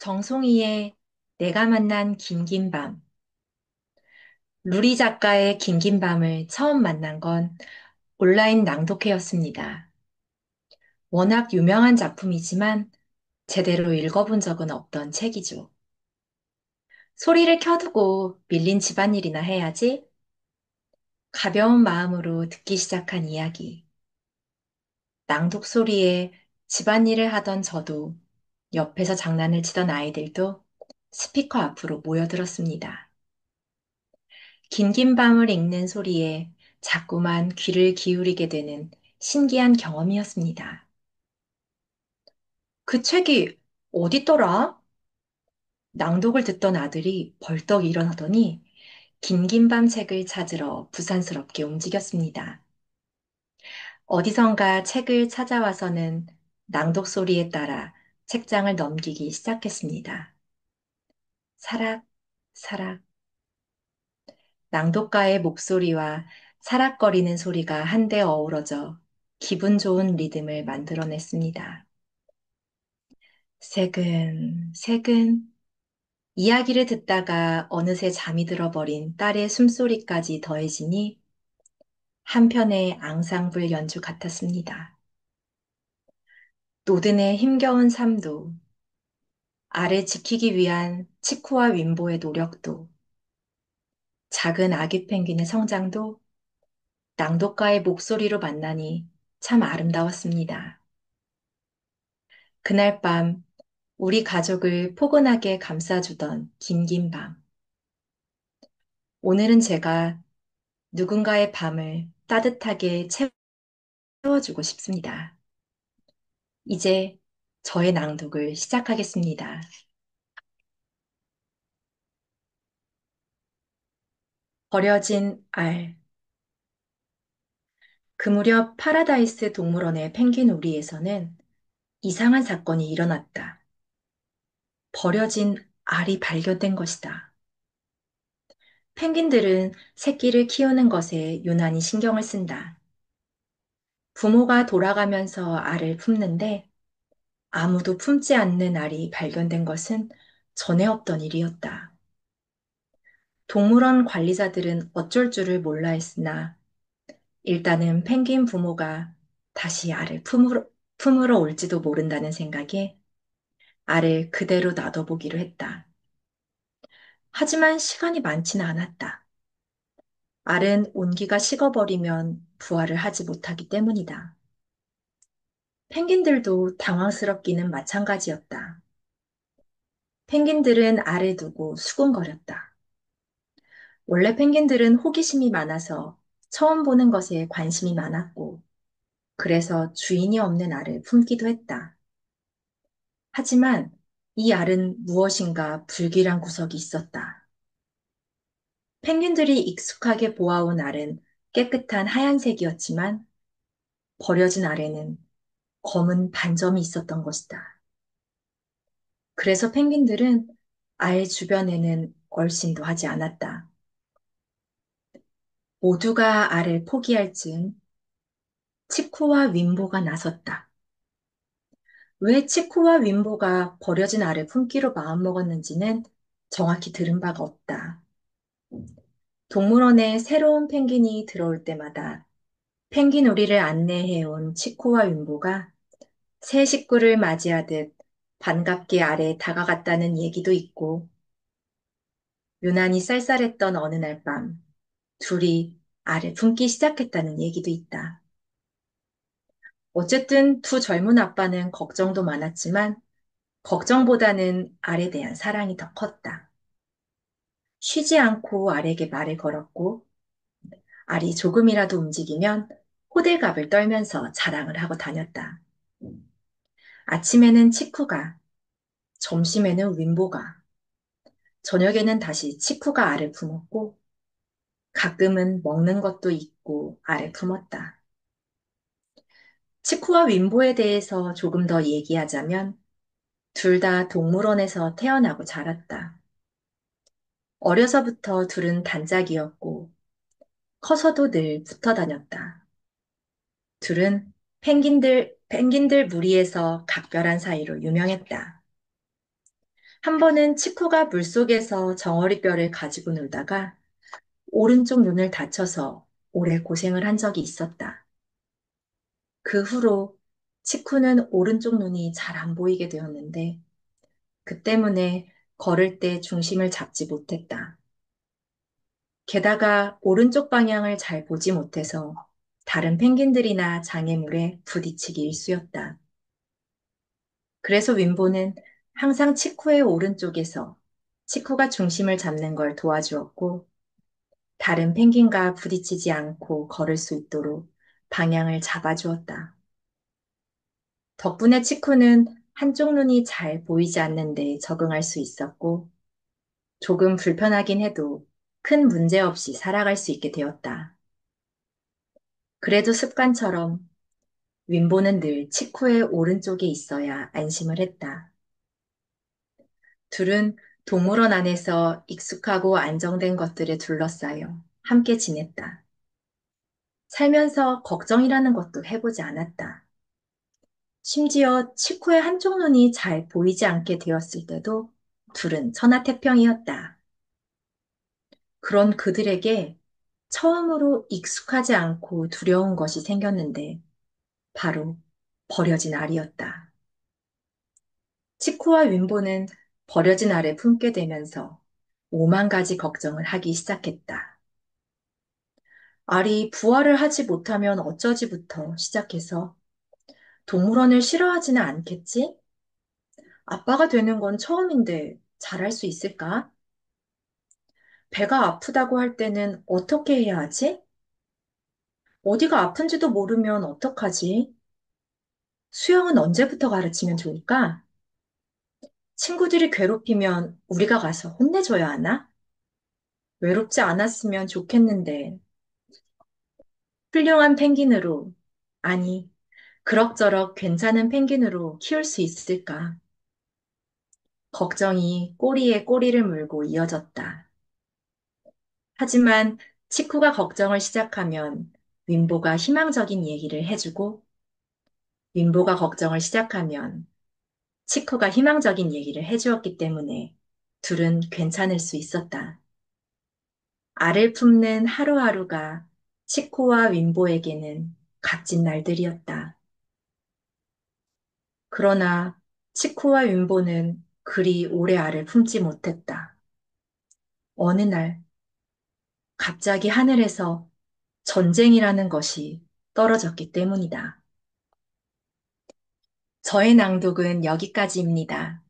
정송이의 내가 만난 긴긴 밤. 루리 작가의 긴긴 밤을 처음 만난 건 온라인 낭독회였습니다. 워낙 유명한 작품이지만 제대로 읽어본 적은 없던 책이죠. 소리를 켜두고 밀린 집안일이나 해야지. 가벼운 마음으로 듣기 시작한 이야기. 낭독 소리에 집안일을 하던 저도 옆에서 장난을 치던 아이들도 스피커 앞으로 모여들었습니다. 긴긴 밤을 읽는 소리에 자꾸만 귀를 기울이게 되는 신기한 경험이었습니다. 그 책이 어딨더라? 낭독을 듣던 아들이 벌떡 일어나더니 긴긴 밤 책을 찾으러 부산스럽게 움직였습니다. 어디선가 책을 찾아와서는 낭독 소리에 따라 책장을 넘기기 시작했습니다. 사락, 사락. 낭독가의 목소리와 사락거리는 소리가 한데 어우러져 기분 좋은 리듬을 만들어냈습니다. 새근새근 이야기를 듣다가 어느새 잠이 들어버린 딸의 숨소리까지 더해지니 한편의 앙상블 연주 같았습니다. 노든의 힘겨운 삶도, 알을 지키기 위한 치쿠와 윈보의 노력도, 작은 아기 펭귄의 성장도 낭독가의 목소리로 만나니 참 아름다웠습니다. 그날 밤 우리 가족을 포근하게 감싸주던 긴긴 밤. 오늘은 제가 누군가의 밤을 따뜻하게 채워주고 싶습니다. 이제 저의 낭독을 시작하겠습니다. 버려진 알. 그 무렵 파라다이스 동물원의 펭귄 우리에서는 이상한 사건이 일어났다. 버려진 알이 발견된 것이다. 펭귄들은 새끼를 키우는 것에 유난히 신경을 쓴다. 부모가 돌아가면서 알을 품는데 아무도 품지 않는 알이 발견된 것은 전에 없던 일이었다. 동물원 관리자들은 어쩔 줄을 몰라 했으나 일단은 펭귄 부모가 다시 알을 품으러 올지도 모른다는 생각에 알을 그대로 놔둬보기로 했다. 하지만 시간이 많지는 않았다. 알은 온기가 식어버리면 부화를 하지 못하기 때문이다. 펭귄들도 당황스럽기는 마찬가지였다. 펭귄들은 알을 두고 수군거렸다. 원래 펭귄들은 호기심이 많아서 처음 보는 것에 관심이 많았고, 그래서 주인이 없는 알을 품기도 했다. 하지만 이 알은 무엇인가 불길한 구석이 있었다. 펭귄들이 익숙하게 보아온 알은 깨끗한 하얀색이었지만 버려진 알에는 검은 반점이 있었던 것이다. 그래서 펭귄들은 알 주변에는 얼씬도 하지 않았다. 모두가 알을 포기할 즈음 치쿠와 윈보가 나섰다. 왜 치쿠와 윈보가 버려진 알을 품기로 마음먹었는지는 정확히 들은 바가 없다. 동물원에 새로운 펭귄이 들어올 때마다 펭귄 우리를 안내해온 치쿠와 윈보가 새 식구를 맞이하듯 반갑게 알에 다가갔다는 얘기도 있고, 유난히 쌀쌀했던 어느 날 밤, 둘이 알을 품기 시작했다는 얘기도 있다. 어쨌든 두 젊은 아빠는 걱정도 많았지만, 걱정보다는 알에 대한 사랑이 더 컸다. 쉬지 않고 알에게 말을 걸었고, 알이 조금이라도 움직이면 호들갑을 떨면서 자랑을 하고 다녔다. 아침에는 치쿠가, 점심에는 윈보가, 저녁에는 다시 치쿠가 알을 품었고, 가끔은 먹는 것도 있고 알을 품었다. 치쿠와 윈보에 대해서 조금 더 얘기하자면, 둘 다 동물원에서 태어나고 자랐다. 어려서부터 둘은 단짝이었고, 커서도 늘 붙어 다녔다. 둘은 펭귄들 무리에서 각별한 사이로 유명했다. 한 번은 치쿠가 물속에서 정어리뼈를 가지고 놀다가 오른쪽 눈을 다쳐서 오래 고생을 한 적이 있었다. 그 후로 치쿠는 오른쪽 눈이 잘 안 보이게 되었는데 그 때문에 걸을 때 중심을 잡지 못했다. 게다가 오른쪽 방향을 잘 보지 못해서 다른 펭귄들이나 장애물에 부딪히기 일쑤였다. 그래서 윈보는 항상 치쿠의 오른쪽에서 치쿠가 중심을 잡는 걸 도와주었고 다른 펭귄과 부딪히지 않고 걸을 수 있도록 방향을 잡아주었다. 덕분에 치쿠는 한쪽 눈이 잘 보이지 않는데 적응할 수 있었고 조금 불편하긴 해도 큰 문제 없이 살아갈 수 있게 되었다. 그래도 습관처럼 윈보는 늘 치쿠의 오른쪽에 있어야 안심을 했다. 둘은 동물원 안에서 익숙하고 안정된 것들에 둘러싸여 함께 지냈다. 살면서 걱정이라는 것도 해보지 않았다. 심지어 치쿠의 한쪽 눈이 잘 보이지 않게 되었을 때도 둘은 천하태평이었다. 그런 그들에게 처음으로 익숙하지 않고 두려운 것이 생겼는데 바로 버려진 알이었다. 치쿠와 윈보는 버려진 알을 품게 되면서 오만 가지 걱정을 하기 시작했다. 알이 부화를 하지 못하면 어쩌지부터 시작해서 동물원을 싫어하지는 않겠지? 아빠가 되는 건 처음인데 잘할 수 있을까? 배가 아프다고 할 때는 어떻게 해야 하지? 어디가 아픈지도 모르면 어떡하지? 수영은 언제부터 가르치면 좋을까? 친구들이 괴롭히면 우리가 가서 혼내줘야 하나? 외롭지 않았으면 좋겠는데, 훌륭한 펭귄으로, 아니, 그럭저럭 괜찮은 펭귄으로 키울 수 있을까? 걱정이 꼬리에 꼬리를 물고 이어졌다. 하지만 치쿠가 걱정을 시작하면 윈보가 희망적인 얘기를 해주고, 윈보가 걱정을 시작하면 치쿠가 희망적인 얘기를 해주었기 때문에 둘은 괜찮을 수 있었다. 알을 품는 하루하루가 치코와 윈보에게는 값진 날들이었다. 그러나 치코와 윈보는 그리 오래 알을 품지 못했다. 어느 날 갑자기 하늘에서 전쟁이라는 것이 떨어졌기 때문이다. 저의 낭독은 여기까지입니다.